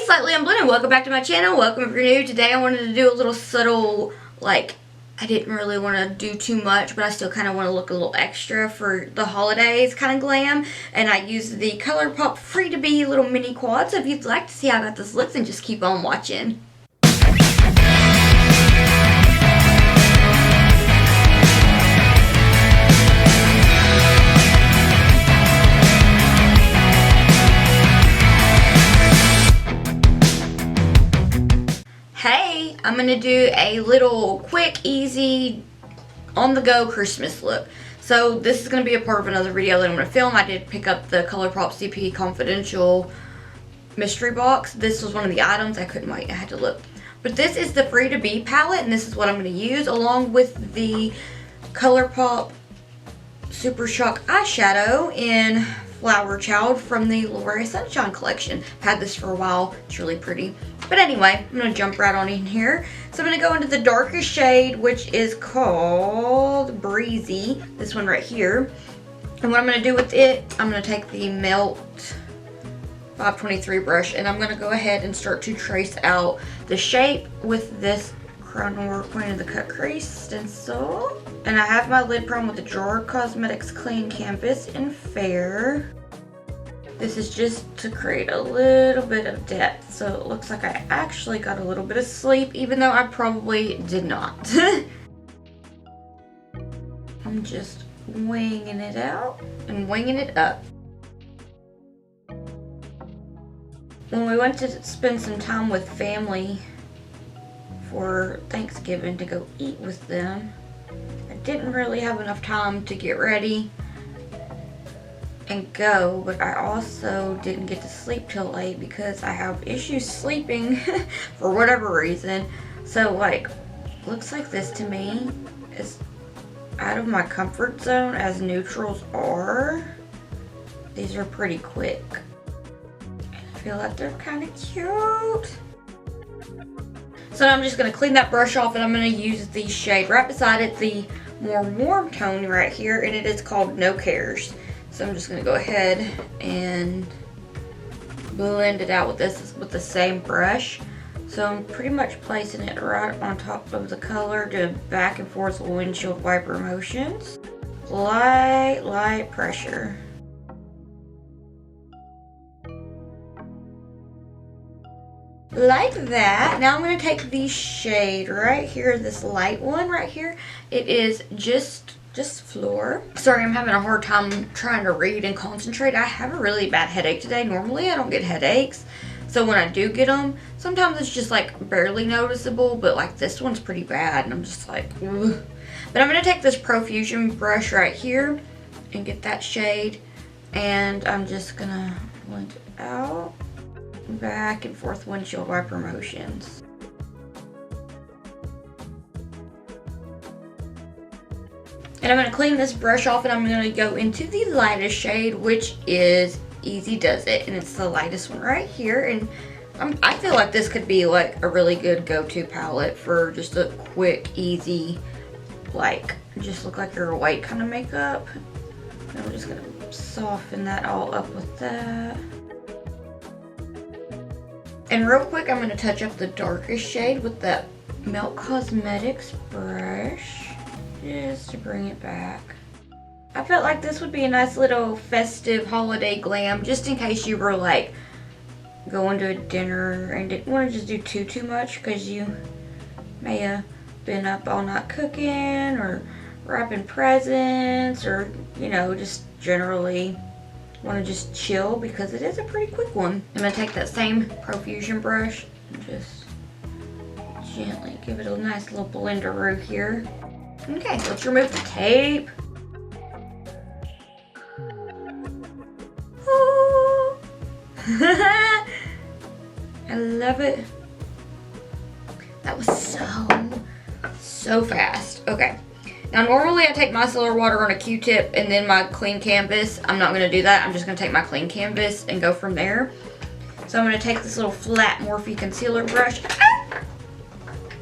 Slightly I'm Blue and welcome back to my channel. Welcome if you're new. Today I wanted to do a little subtle, like, I didn't really want to do too much, but I still kind of want to look a little extra for the holidays kind of glam. And I used the Colourpop Free to Be little mini quad. So if you'd like to see how I got this look, then just keep on watching. Hey, I'm going to do a little quick, easy, on-the-go Christmas look. So this is going to be a part of another video that I'm going to film. I did pick up the Colourpop CP Confidential mystery box. This was one of the items. I couldn't wait. I had to look. But this is the Free to Be palette, and this is what I'm going to use along with the Colourpop Super Shock Eyeshadow in Flower Child from the L'Oreal Sunshine collection. I've had this for a while. It's really pretty. But anyway, I'm going to jump right on in here. So I'm going to go into the darkest shade, which is called Breezy. This one right here. And what I'm going to do with it, I'm going to take the Melt 523 brush, and I'm going to go ahead and start to trace out the shape with this Crown Queen of the Cut Crease stencil. And I have my lid prime with the Drawer Cosmetics Clean Canvas in Fair. This is just to create a little bit of depth, so it looks like I actually got a little bit of sleep, even though I probably did not. I'm just winging it out and winging it up. When we went to spend some time with family for Thanksgiving to go eat with them, I didn't really have enough time to get ready and go, but I also didn't get to sleep till late because I have issues sleeping for whatever reason. So like, looks like this to me is out of my comfort zone as neutrals are. These are pretty quick. I feel like they're kind of cute. So I'm just going to clean that brush off, and I'm going to use the shade right beside it, the more warm tone right here, and it is called No Cares. So I'm just going to go ahead and blend it out with this with the same brush. So I'm pretty much placing it right on top of the color, doing back and forth windshield wiper motions. Light pressure. Like that. Now I'm going to take the shade right here, this light one right here. It is just Floor. Sorry, I'm having a hard time trying to read and concentrate. I have a really bad headache today. Normally I don't get headaches, so when I do get them, sometimes it's just like barely noticeable, but like this one's pretty bad, and I'm just like, ugh. But I'm going to take this Profusion brush right here and get that shade, and I'm just going to blend it out. Back and forth windshield wiper motions. And I'm going to clean this brush off, and I'm going to go into the lightest shade, which is Easy Does It, and it's the lightest one right here. And I feel like this could be like a really good go-to palette for just a quick, easy, like just look like you're awake kind of makeup. And I'm just going to soften that all up with that. And real quick, I'm going to touch up the darkest shade with that Melt Cosmetics brush, just to bring it back. I felt like this would be a nice little festive holiday glam, just in case you were like going to a dinner and didn't want to just do too much, because you may have been up all night cooking or wrapping presents, or you know, just generally want to just chill, because it is a pretty quick one. I'm going to take that same Profusion brush and just gently give it a nice little blenderoo here. Okay, let's remove the tape. Oh. I love it. That was so fast. Okay. Now normally I take micellar water on a Q-tip and then my clean canvas. I'm not going to do that. I'm just going to take my clean canvas and go from there. So I'm going to take this little flat Morphe concealer brush.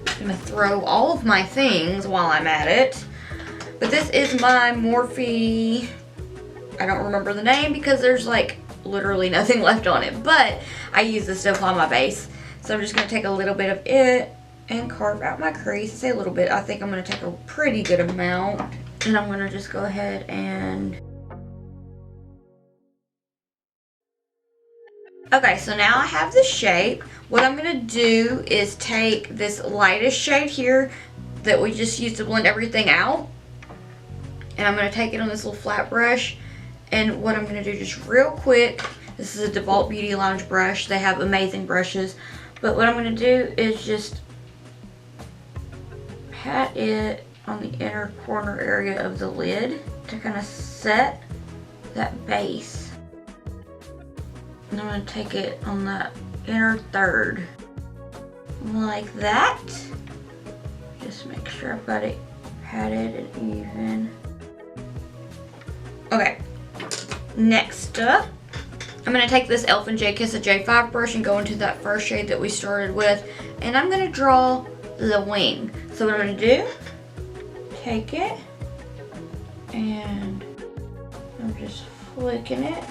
I'm going to throw all of my things while I'm at it. But this is my Morphe, I don't remember the name because there's like literally nothing left on it. But I use this to apply my base. So I'm just going to take a little bit of it and carve out my crease. I say a little bit. I think I'm going to take a pretty good amount. And I'm going to just go ahead and... Okay, so now I have the shape. What I'm going to do is take this lightest shade here that we just used to blend everything out. And I'm going to take it on this little flat brush. And what I'm going to do just real quick, this is a DeWalt Beauty Lounge brush. They have amazing brushes. But what I'm going to do is just pat it on the inner corner area of the lid to kind of set that base. And I'm going to take it on that inner third like that. Just make sure I've got it patted and even. Okay, next up, I'm going to take this Elf & J Kiss a J5 brush and go into that first shade that we started with, and I'm going to draw the wing. So what I'm going to do, take it, and I'm just flicking it,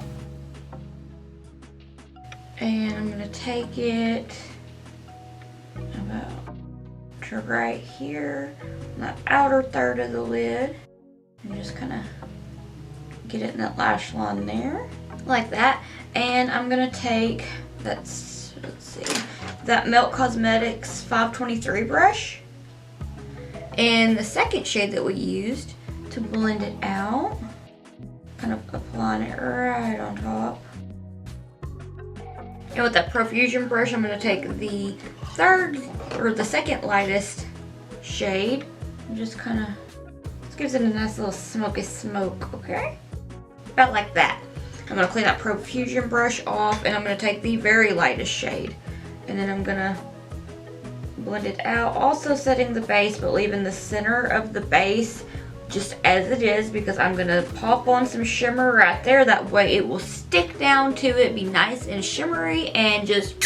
and I'm going to take it about to right here on the outer third of the lid, and just kind of get it in that lash line there, like that. And I'm gonna take let's see, that Melt Cosmetics 523 brush, and the second shade that we used to blend it out, kind of applying it right on top. And with that Profusion brush, I'm gonna take the second lightest shade, and just kind of, this gives it a nice little smoky smoke, okay? About like that. I'm going to clean that Profusion brush off, and I'm going to take the very lightest shade, and then I'm going to blend it out, also setting the base but leaving the center of the base just as it is, because I'm going to pop on some shimmer right there. That way it will stick down to it, be nice and shimmery, and just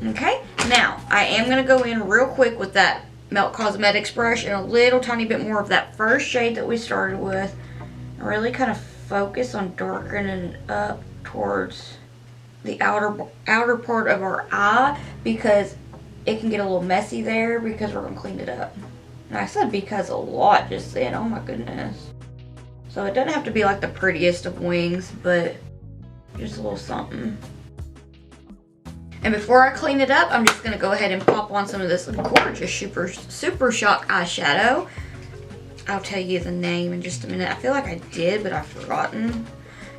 okay. Now I am going to go in real quick with that Melt Cosmetics brush and a little tiny bit more of that first shade that we started with, and really kind of focus on darkening it up towards the outer part of our eye, because it can get a little messy there because we're going to clean it up. And I said because a lot just then, oh my goodness. So it doesn't have to be like the prettiest of wings, but just a little something. And before I clean it up, I'm just going to go ahead and pop on some of this gorgeous Super Shock eyeshadow. I'll tell you the name in just a minute. I feel like I did, but I've forgotten.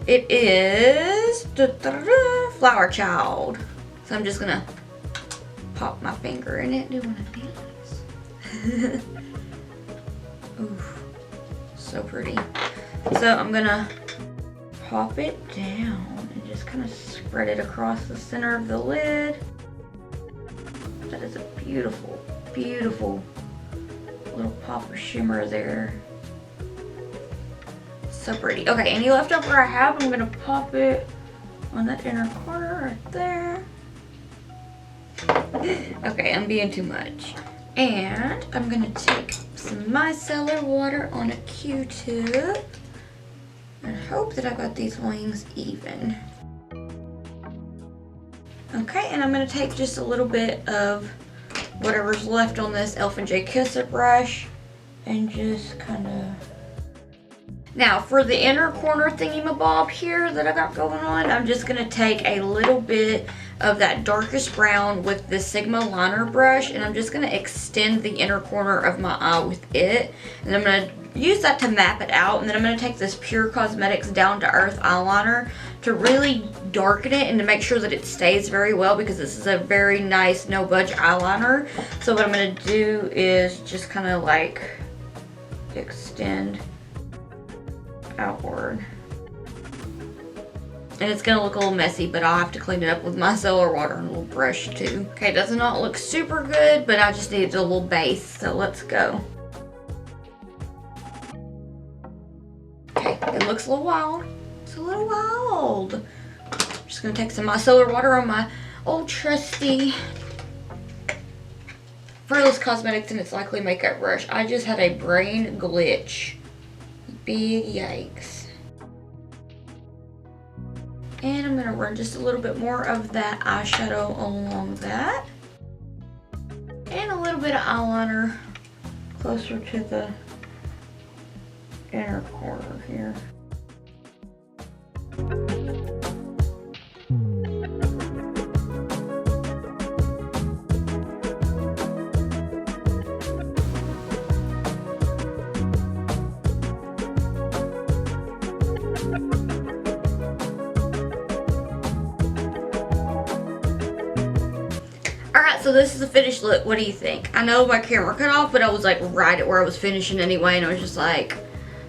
It is Flower Child. So I'm just going to pop my finger in it, do one of these. Oof, so pretty. So I'm going to pop it down and just kind of spread it across the center of the lid. That is a beautiful, beautiful little pop of shimmer there. So pretty. Okay, any leftover I have, I'm gonna pop it on that inner corner right there. Okay, I'm being too much. And I'm gonna take some micellar water on a Q-tip and hope that I got these wings even. Okay, and I'm going to take just a little bit of whatever's left on this Elf & J Kiss It brush and just kind of... Now, for the inner corner thingy-mabob here that I got going on, I'm just going to take a little bit of that darkest brown with the Sigma liner brush, and I'm just going to extend the inner corner of my eye with it. And I'm going to use that to map it out, and then I'm going to take this Pure Cosmetics Down to Earth eyeliner to really darken it and to make sure that it stays very well, because this is a very nice no budge eyeliner. So what I'm going to do is just kind of like extend outward. And it's going to look a little messy, but I'll have to clean it up with micellar water and a little brush too. Okay, it does not look super good, but I just needed a little base, so let's go. Okay, it looks a little wild. It's a little wild. I'm just going to take some micellar water on my old trusty Fearless Cosmetics and It's Likely makeup brush. I just had a brain glitch. big yikes. And I'm going to run just a little bit more of that eyeshadow along that. And a little bit of eyeliner closer to the inner corner here. Alright, so this is the finished look. What do you think? I know my camera cut off, but I was like right at where I was finishing anyway, and I was just like,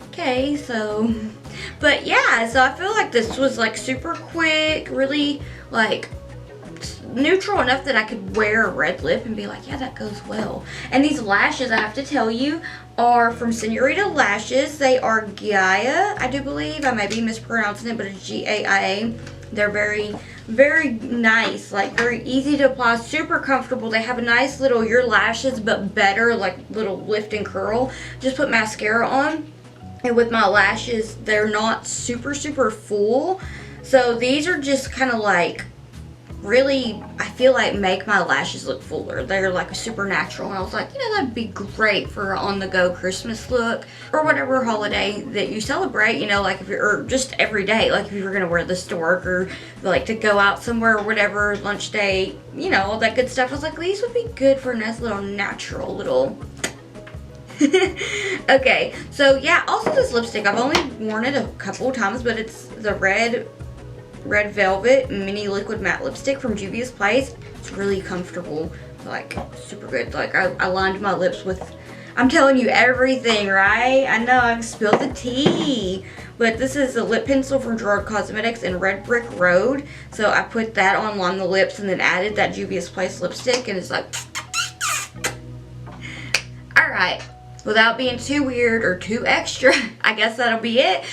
okay, so. But yeah, so I feel like this was like super quick, really like neutral enough that I could wear a red lip and be like, yeah, that goes well. And these lashes, I have to tell you, are from Senorita Lashes. They are Gaia, I do believe. I may be mispronouncing it, but it's G-A-I-A. They're very, very nice, like very easy to apply, super comfortable. They have a nice little, your lashes, but better, like little lift and curl. Just put mascara on, and with my lashes, they're not super, super full. So these are just kind of like, really, I feel like make my lashes look fuller. They're like super natural, and I was like, you know, that'd be great for on-the-go Christmas look or whatever holiday that you celebrate, you know, like if you're, or just every day, like if you were gonna wear this to work or like to go out somewhere or whatever, lunch date, you know, all that good stuff. I was like, these would be good for a nice little natural little okay, so yeah, also this lipstick, I've only worn it a couple of times, but it's the Red Velvet Mini Liquid Matte Lipstick from Juvia's Place. It's really comfortable, like super good. Like I lined my lips with, I'm telling you everything, right? I know I've spilled the tea. But this is a lip pencil from Gerard Cosmetics in Red Brick Road. So I put that on the lips and then added that Juvia's Place lipstick, and it's like, alright. Without being too weird or too extra, I guess that'll be it.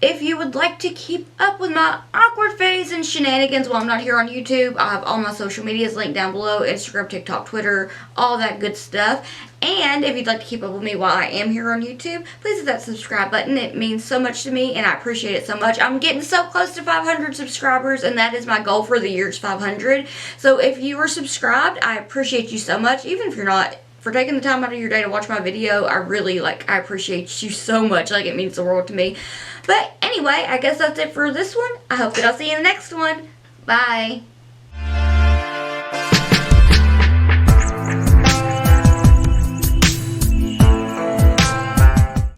If you would like to keep up with my awkward face and shenanigans while I'm not here on YouTube, I'll have all my social medias linked down below. Instagram, TikTok, Twitter, all that good stuff. And if you'd like to keep up with me while I am here on YouTube, please hit that subscribe button. It means so much to me, and I appreciate it so much. I'm getting so close to 500 subscribers, and that is my goal for the year is 500. So if you are subscribed, I appreciate you so much. Even if you're not, for taking the time out of your day to watch my video, I really, like, I appreciate you so much. Like, it means the world to me. But anyway, I guess that's it for this one. I hope that I'll see you in the next one. Bye.